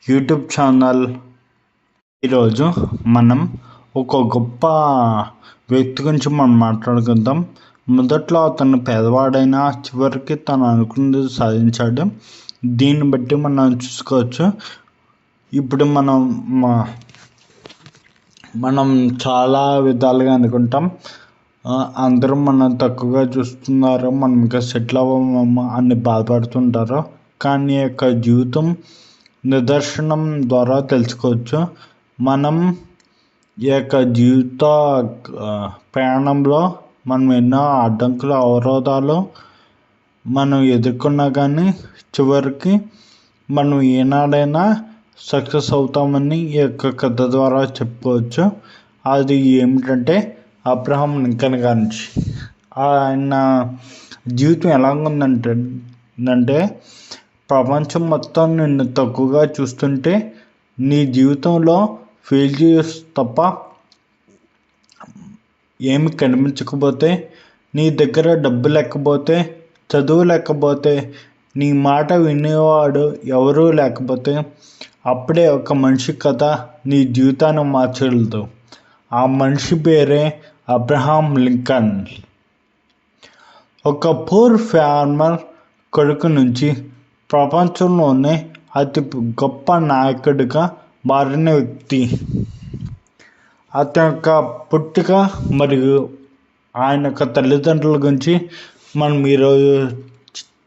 YouTube channel. ఈరోజు మనం ఒక గొప్ప వ్యక్తి గురించి మనం మాట్లాడుకుందాం. మొదట్లో అతను పేదవాడైనా చివరికి తను అనుకున్నది సాధించాడు. దీన్ని బట్టి మనం చూసుకోవచ్చు. ఇప్పుడు మనం చాలా విధాలుగా అనుకుంటాం, అందరూ మనం తక్కువగా చూస్తున్నారు, మనం ఇంకా సెటిల్ అవ్వమమ్మా అని బాధపడుతుంటారు. కానీ యొక్క జీవితం నిదర్శనం ద్వారా తెలుసుకోవచ్చు. మనం ఈ యొక్క జీవిత ప్రయాణంలో మనం ఎన్నో అడ్డంకులు, అవరోధాలు మనం ఎదుర్కొన్నా కానీ చివరికి మనం ఏనాడైనా సక్సెస్ అవుతామని ఈ యొక్క కథ ద్వారా చెప్పుకోవచ్చు. అది ఏమిటంటే అబ్రహాం లింకన్ గురించి. ఆయన జీవితం ఎలాగుందంటే ప్రపంచం మొత్తం నిన్ను తక్కువగా చూస్తుంటే, నీ జీవితంలో ఫెయిల్యూర్స్ తప్ప ఏమి కనిపించకపోతే, నీ దగ్గర డబ్బు లేకపోతే, చదువు లేకపోతే, నీ మాట వినేవాడు ఎవరూ లేకపోతే, అప్పుడే ఒక మనిషి కథ నీ జీవితాన్ని మార్చగలదు. ఆ మనిషి పేరే అబ్రహాం లింకన్. ఒక పూర్ ఫార్మర్ కొడుకు నుంచి ప్రపంచంలోనే అతి గొప్ప నాయకుడిగా మారిన వ్యక్తి. అతని యొక్క పుట్టుక మరియు ఆయన యొక్క తల్లిదండ్రుల గురించి మనం ఈరోజు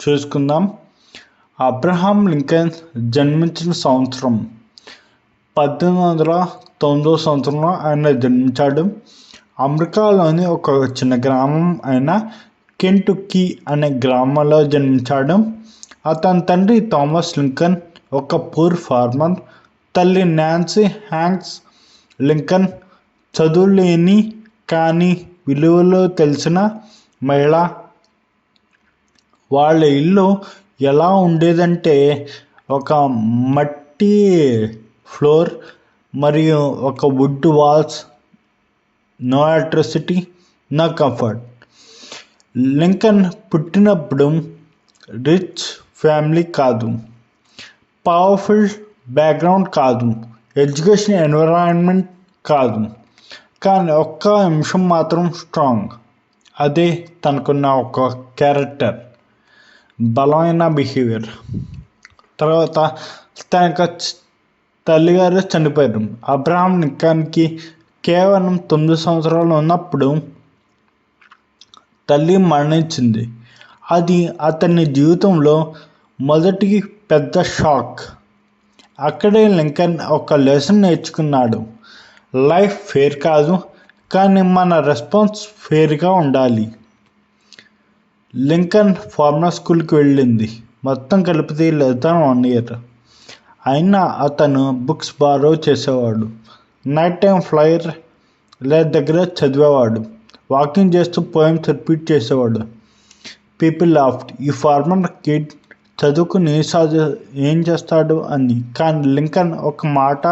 చూసుకుందాం. అబ్రహాం లింకన్ జన్మించిన సంవత్సరం 1809 సంవత్సరంలో ఆయన జన్మించాడు. అమెరికాలోని ఒక చిన్న గ్రామం అయిన కెంటుక్కీ అనే గ్రామంలో జన్మించాడు. అతని తండ్రి థామస్ లింకన్ ఒక పూర్ ఫార్మర్, తల్లి నాన్సీ హ్యాంక్స్ లింకన్ చదువులేని కానీ విలువలు తెలిసిన మహిళ. వాళ్ళ ఇల్లు ఎలా ఉండేదంటే ఒక మట్టి ఫ్లోర్ మరియు ఒక wood walls, no electricity, no comfort. Lincoln పుట్టినప్పుడు రిచ్ ఫ్యామిలీ కాదు, పవర్ఫుల్ బ్యాక్గ్రౌండ్ కాదు, ఎడ్యుకేషన్ ఎన్విరాన్మెంట్ కాదు, కానీ ఒక్క అంశం మాత్రం స్ట్రాంగ్. అదే తనకున్న ఒక క్యారెక్టర్, బలమైన బిహేవియర్. తర్వాత తన యొక్క తల్లిగారు చనిపోయారు. అబ్రహాం లింకన్కి కేవలం 9 సంవత్సరాలు ఉన్నప్పుడు తల్లి మరణించింది. అది అతని జీవితంలో మొదటి పెద్ద షాక్. అక్కడే లింకన్ ఒక లెసన్ నేర్చుకున్నాడు. లైఫ్ ఫేర్ కాదు, కానీ మన రెస్పాన్స్ ఫేర్గా ఉండాలి. లింకన్ ఫార్మర్ స్కూల్కి వెళ్ళింది, మొత్తం కలిపితే లేదా 1 year. అయినా అతను బుక్స్ బారో చేసేవాడు, నైట్ టైం ఫ్లైర్ దగ్గర చదివేవాడు, వాకింగ్ చేస్తూ పోయమ్స్ రిపీట్ చేసేవాడు. పీపుల్ లాఫ్డ్, ఈ ఫార్మర్ కిడ్ చదువుకుని ఏం చేస్తాడు అని. కానీ లింకన్ ఒక మాట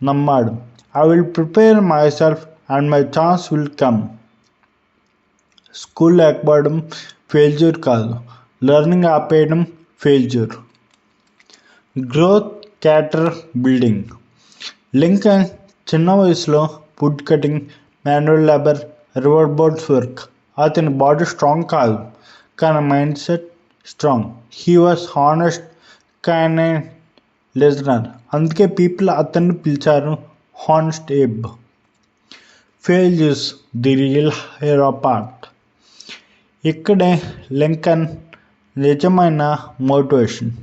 నమ్మాడు, I will prepare myself and my chance will come. School లేకపోవడం ఫెయిల్యూర్ కాదు, లెర్నింగ్ ఆపేయడం failure. Growth character building. Lincoln చిన్న వయసులో wood cutting, manual labour, river boats work. అతని బాడీ స్ట్రాంగ్ కాదు, కానీ mindset strong. He was honest, kind and listener. అందుకే people అతన్ని పిలిచారు honest Abe. Failures, the real hero part. ఇక్కడే Lincoln నిజమైన మోటివేషన్.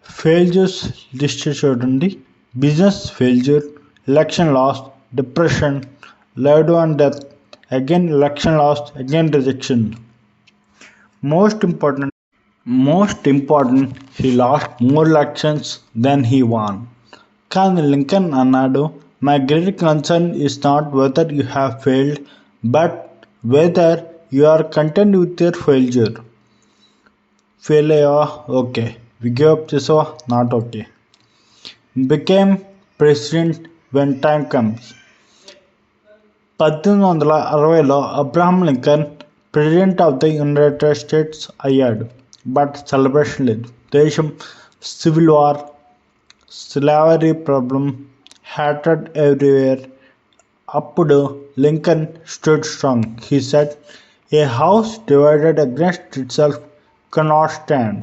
ఫెయిల్యూర్స్ లిస్ట్ చూడండి. Business failure, election loss, depression, loved one death, again election loss, again rejection. Most important he lost more elections than he won. కానీ Lincoln అన్నాడు, my great concern is not whether you have failed, but whether you are content with your failure. Fail అయ్యావా? Okay. Give up చేసావా? Not okay. Became president when time comes. 1860లో Abraham Lincoln president of the United States అయ్యాడు. But celebration లేదు. దేశం civil war, slavery problem, hatred everywhere. అప్పుడు Lincoln stood strong. He said, "A house divided against itself cannot stand."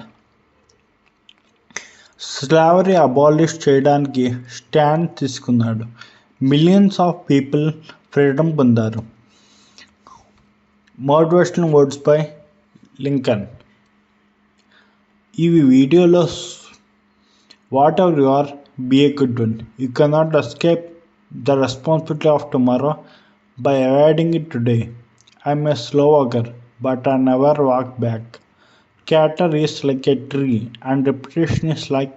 Slavery abolish చేయడానికి stand తీసుకున్నాడు. Millions of people freedom పొందారు. Motivational words by Lincoln. ఈ వీడియోలో whatever you are, be a good one. You cannot escape the responsibility of tomorrow by avoiding it today. I'm a slow walker but I never walk back. Character is like a tree and repetition is like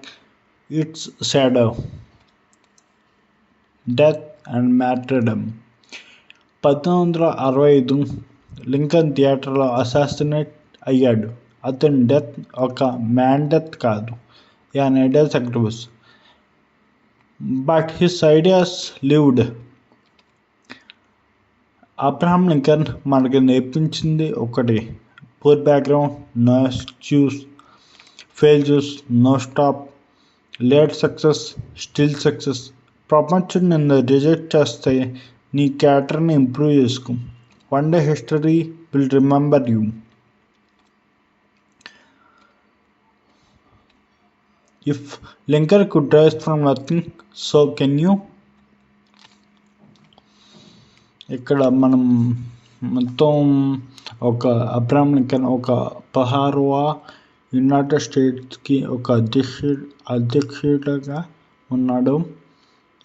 its shadow. Death and martyrdom. 1865 Lincoln థియేటర్లో assassinate అయ్యాడు. అతని death ఒక man death కాదు, an idea sacrifice. But his ideas lived. Abraham Lincoln మనకి నేర్పించింది ఒకటి: poor background, no excuse, failures, no stop, late success, still success. ప్రపంచం నిన్ను రిజెక్ట్ చేస్తే నీ క్యారెక్టర్ని ఇంప్రూవ్ చేసుకో. One day history will remember you. If Lincoln could rise from nothing, so can you. ఇక్కడ మనం మొత్తం ఒక అబ్రహాం లింకన్ ఒక 16వ యునైటెడ్ స్టేట్స్కి ఒక అధ్యక్షుడిగా ఉన్నాడు.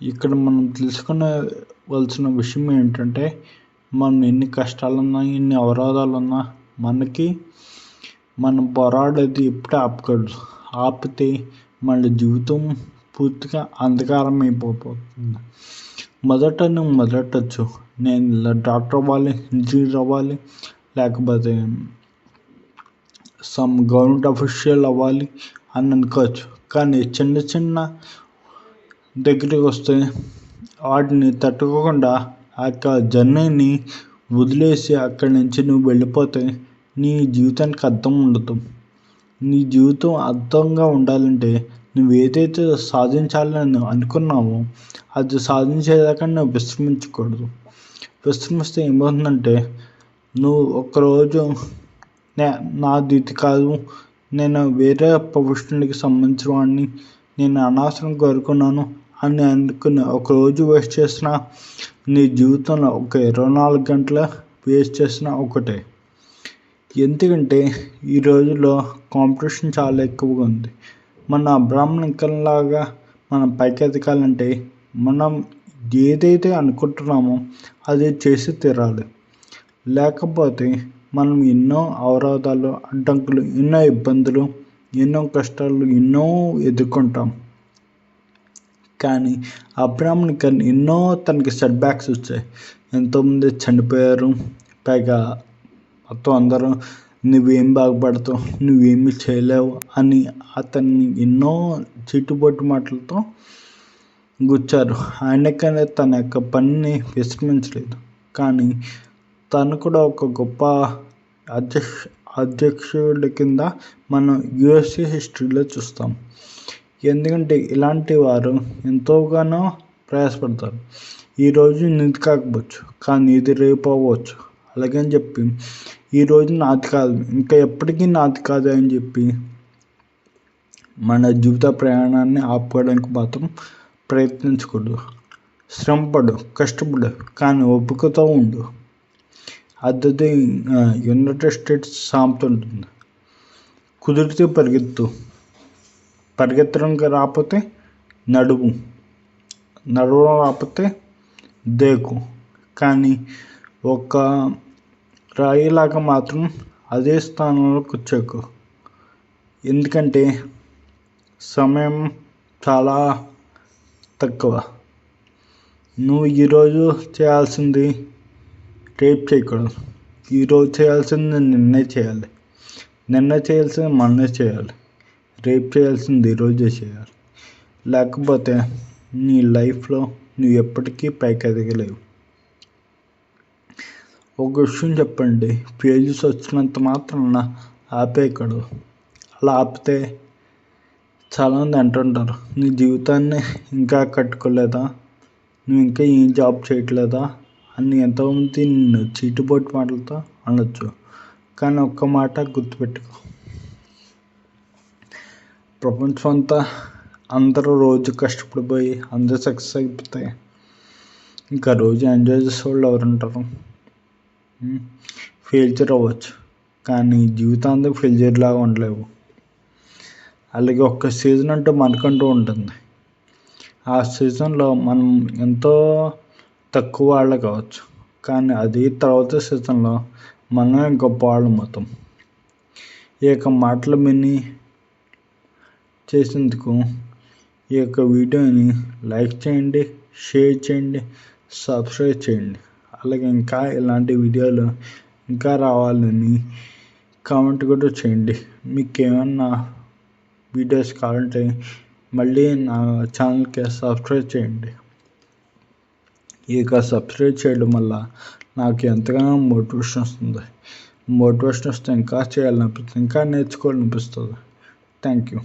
ఇక్కడ మనం తెలుసుకోవలసిన విషయం ఏంటంటే, మనం ఎన్ని కష్టాలున్నా, ఎన్ని అవరోధాలున్నా మనం పోరాడేది ఎప్పుడూ ఆపకూడదు. ఆపితే మన జీవితం పూర్తిగా అంధకారం అయిపోతుంది. మొదట నువ్వు మొదలెట్టచ్చు, నేను ఇలా డాక్టర్ అవ్వాలి, ఇంజనీర్ అవ్వాలి, లేకపోతే సమ్ గవర్నమెంట్ అఫీషియల్ అవ్వాలి అని అనుకోవచ్చు. కానీ చిన్న చిన్న దగ్గరికి వస్తే వాటిని తట్టుకోకుండా ఆ యొక్క జర్నీని వదిలేసి అక్కడి నుంచి నువ్వు వెళ్ళిపోతే నీ జీవితానికి అర్థం ఉండదు. నీ జీవితం అర్థంగా ఉండాలంటే నువ్వు ఏదైతే సాధించాలని అనుకున్నావో అది సాధించేదాకా నువ్వు విశ్రమించకూడదు. విశ్రమిస్తే ఏమవుతుందంటే, నువ్వు ఒక్కరోజు నాది ఇది కాదు, నేను వేరే ప్రొఫెషనల్కి సంబంధించిన వాడిని, నేను అనవసరంగా కోరుకున్నాను అని అనుకుని ఒకరోజు వేస్ట్ చేసిన నీ జీవితంలో ఒక 24 గంటల వేస్ట్ చేసిన ఒకటే. ఎందుకంటే ఈ రోజుల్లో కాంపిటీషన్ చాలా ఎక్కువగా ఉంది. మన అబ్రహాం లింకన్ లాగా మనం పైకి ఎదగాలంటే మనం ఏదైతే అనుకుంటున్నామో అది చేసి తీరాలి. లేకపోతే మనం ఎన్నో అవరోధాలు, అడ్డంకులు, ఎన్నో ఇబ్బందులు, ఎన్నో కష్టాలు ఎదుర్కొంటాం. కానీ అబ్రహాం లింకన్ ఎన్నో తనకి సెట్ బ్యాక్స్ వచ్చాయి. ఎంతోమంది చనిపోయారు. పైగా మొత్తం అందరూ నువ్వేం బాగుపడతావు, నువ్వేమీ చేయలేవు అని అతన్ని ఎన్నో చిట్టుబొట్టు మాటలతో గుచ్చారు. ఆయనకనే తన యొక్క పనిని విస్మరించలేదు. కానీ తను కూడా ఒక గొప్ప అధ్యక్షుడి కింద మనం USA హిస్టరీలో చూస్తాం. ఎందుకంటే ఇలాంటి వారు ఎంతోగానో ప్రయాసపడతారు. ఈరోజు నీది కాకపోవచ్చు, కానీ ఇది రేపు అవ్వచ్చు. అలాగని చెప్పి ఈరోజు నాది కాదు, ఇంకా ఎప్పటికీ నాది కాదు అని చెప్పి మన జీవిత ప్రయాణాన్ని ఆపుకోవడానికి మాత్రం ప్రయత్నించకూడదు. శ్రమపడు, కష్టపడు, కానీ ఓపికతో ఉండు. అది యునైటెడ్ స్టేట్స్ సామెత ఉంటుంది. కుదిరితే పరిగెత్తు, పరిగెత్తడానికి రాకపోతే నడవడం రాకపోతే దేకు. కానీ ఒక రాయిలాగా మాత్రం అదే స్థానంలో కూర్చోకు. ఎందుకంటే సమయం చాలా తక్కువ. నువ్వు ఈరోజు చేయాల్సింది రేపు చేయకూడదు. ఈరోజు చేయాల్సింది నిన్నే చేయాలి, నిన్న చేయాల్సింది మొన్నే చేయాలి, రేపు చేయాల్సింది ఈరోజే చేయాలి. లేకపోతే నీ లైఫ్లో నువ్వు ఎప్పటికీ పైకి ఎదగలేవు. ఒక విషయం చెప్పండి, ఫెయిల్యూర్స్ వచ్చినంత మాత్రాన ఆపేయకూడదు. అలా ఆపితే చాలామంది అంటుంటారు, నీ జీవితాన్ని ఇంకా కట్టుకోలేదా, నువ్వు ఇంకా ఏం జాబ్ చేయట్లేదా అని ఎంతోమంది నిన్ను చీటిపోటి మాటలతో అనొచ్చు. కానీ ఒక్క మాట గుర్తుపెట్టుకో, ప్రపంచం అంతా అందరూ రోజు కష్టపడిపోయి అందరూ సక్సెస్ అయిపోతే ఇంకా రోజు ఎంజాయ్ చేసేవాళ్ళు ఎవరు ఉంటారు? ఫెయిల్యూర్ అవ్వచ్చు, కానీ జీవితాంతం ఫెయిల్యూర్ లాగా ఉండలేవు. అలాగే ఒక్క సీజన్ అంటూ మనకంటూ ఉంటుంది. ఆ సీజన్లో మనం ఎంతో తక్కువ వాళ్ళు కావచ్చు, కానీ అది తర్వాత సీజన్లో మనమే గొప్ప వాళ్ళం అవుతాం. ఈ యొక్క మాటలు విని చేసేందుకు ఈ యొక్క వీడియోని లైక్ చేయండి, షేర్ చేయండి, సబ్స్క్రైబ్ చేయండి. అలాగే ఇంకా ఇలాంటి వీడియోలు ఇంకా రావాలని కామెంట్ కూడా చేయండి. మీకు ఏమన్నా వీడియోస్ కావాలంటే మళ్ళీ నా ఛానల్కి సబ్స్క్రైబ్ చేయండి. ఈ యొక్క సబ్స్క్రైబ్ చేయడం వల్ల నాకు ఎంతగానో మోటివేషన్ వస్తుంది. మోటివేషన్ వస్తే ఇంకా చేయాలనిపిస్తుంది, ఇంకా నేర్చుకోవాలనిపిస్తుంది. Thank you.